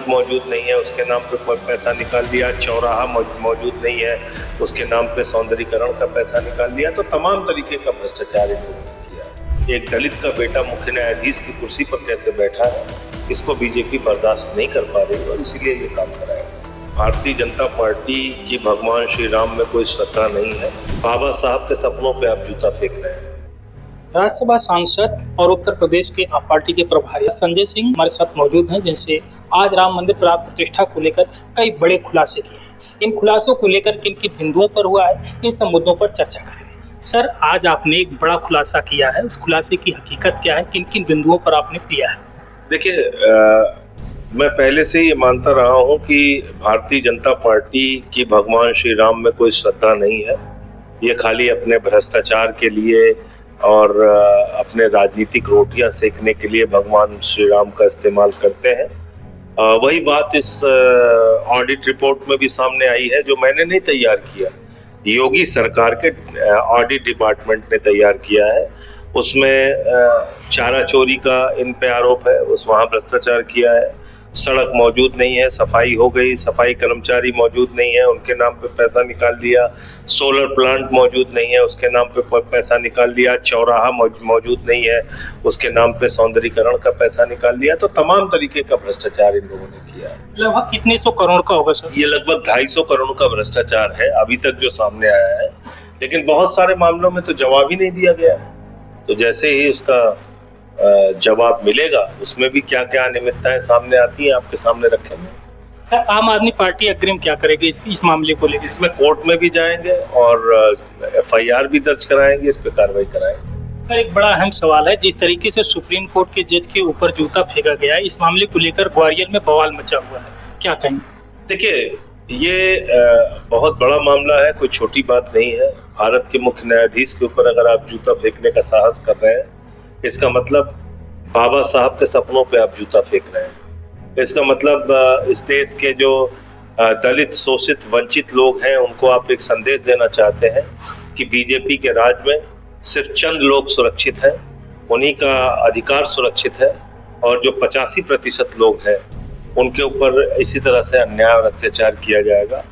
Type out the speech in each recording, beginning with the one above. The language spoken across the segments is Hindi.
प्लांट मौजूद नहीं है, उसके नाम पे पैसा निकाल दिया। चौराहा मौजूद नहीं है, उसके नाम पे सौंदर्यीकरण का पैसा निकाल दिया। तो तमाम तरीके का भ्रष्टाचार इन लोगों ने किया। एक दलित का बेटा मुख्य न्यायाधीश की कुर्सी पर कैसे बैठा है, इसको बीजेपी बर्दाश्त नहीं कर पा रही और इसीलिए ये काम कराया। भारतीय जनता पार्टी की भगवान श्री राम में कोई श्रद्धा नहीं है। बाबा साहब के सपनों पे आप जूता फेंक रहे हैं। राज्यसभा सांसद और उत्तर प्रदेश के आप पार्टी के प्रभारी संजय सिंह हमारे साथ मौजूद हैं, जिनसे आज राम मंदिर प्राण प्रतिष्ठा को लेकर कई बड़े खुलासे किए हैं। इन खुलासों को लेकर किन किन बिंदुओं पर हुआ है, इन सब मुद्दों पर चर्चा करेंगे। सर, आज आपने एक बड़ा खुलासा किया है, उस खुलासे की हकीकत क्या है, किन किन बिंदुओं पर आपने किया है? देखिए, मैं पहले से ये मानता रहा हूँ कि भारतीय जनता पार्टी की भगवान श्री राम में कोई श्रद्धा नहीं है। ये खाली अपने भ्रष्टाचार के लिए और अपने राजनीतिक रोटियां सेकने के लिए भगवान श्री राम का इस्तेमाल करते हैं। वही बात इस ऑडिट रिपोर्ट में भी सामने आई है, जो मैंने नहीं तैयार किया, योगी सरकार के ऑडिट डिपार्टमेंट ने तैयार किया है। उसमें चारा चोरी का इन पे आरोप है, वहाँ भ्रष्टाचार किया है। सड़क मौजूद नहीं है, सफाई हो गई, सफाई कर्मचारी मौजूद नहीं है, उनके नाम पे पैसा निकाल दिया। सोलर प्लांट मौजूद नहीं है, उसके नाम पे पैसा निकाल दिया। चौराहा मौजूद नहीं है, उसके नाम पे सौंदर्यीकरण का पैसा निकाल दिया। तो तमाम तरीके का भ्रष्टाचार इन लोगों ने किया है। लगभग कितने सौ करोड़ का होगा सर? ये लगभग 250 करोड़ का भ्रष्टाचार है अभी तक जो सामने आया है, लेकिन बहुत सारे मामलों में तो जवाब ही नहीं दिया गया है। तो जैसे ही उसका जवाब मिलेगा, उसमें भी क्या क्या अनियमितताएं सामने आती हैं आपके सामने रखेंगे। सर, आम आदमी पार्टी अग्रिम क्या करेगी इस मामले को लेकर? इसमें कोर्ट में भी जाएंगे और FIR भी दर्ज कराएंगे, इस पे कार्रवाई कराएंगे। सर, एक बड़ा अहम सवाल है, जिस तरीके से सुप्रीम कोर्ट के जज के ऊपर जूता फेंका गया है, इस मामले को लेकर ग्वालियर में बवाल मचा हुआ है, क्या कहेंगे? देखिए, ये बहुत बड़ा मामला है, कोई छोटी बात नहीं है। भारत के मुख्य न्यायाधीश के ऊपर अगर आप जूता फेंकने का साहस कर रहे हैं, इसका मतलब बाबा साहब के सपनों पे आप जूता फेंक रहे हैं। इसका मतलब इस देश के जो दलित, शोषित, वंचित लोग हैं, उनको आप एक संदेश देना चाहते हैं कि बीजेपी के राज में सिर्फ चंद लोग सुरक्षित हैं, उन्हीं का अधिकार सुरक्षित है, और जो 85% लोग हैं उनके ऊपर इसी तरह से अन्याय और अत्याचार किया जाएगा।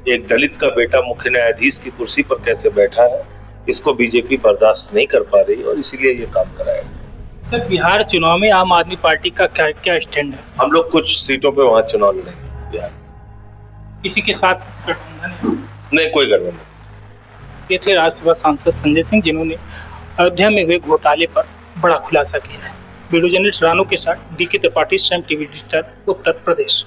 एक दलित का बेटा मुख्य न्यायाधीश की कुर्सी पर कैसे बैठा है, इसको बीजेपी बर्दाश्त नहीं कर पा रही और इसीलिए ये काम कराया। सर, बिहार चुनाव में आम आदमी पार्टी का क्या स्टैंड है? हम लोग कुछ सीटों पे वहाँ चुनाव लड़ेंगे बिहार। किसी के साथ गठबंधन नहीं, कोई गठबंधन नहीं। ये थे राज्यसभा सांसद संजय सिंह, जिन्होंने अयोध्या में हुए घोटाले पर बड़ा खुलासा किया है। वीडियो जर्नलिस्ट रानू के साथ DK त्रिपाठी, सन TV डिजिटल, उत्तर प्रदेश।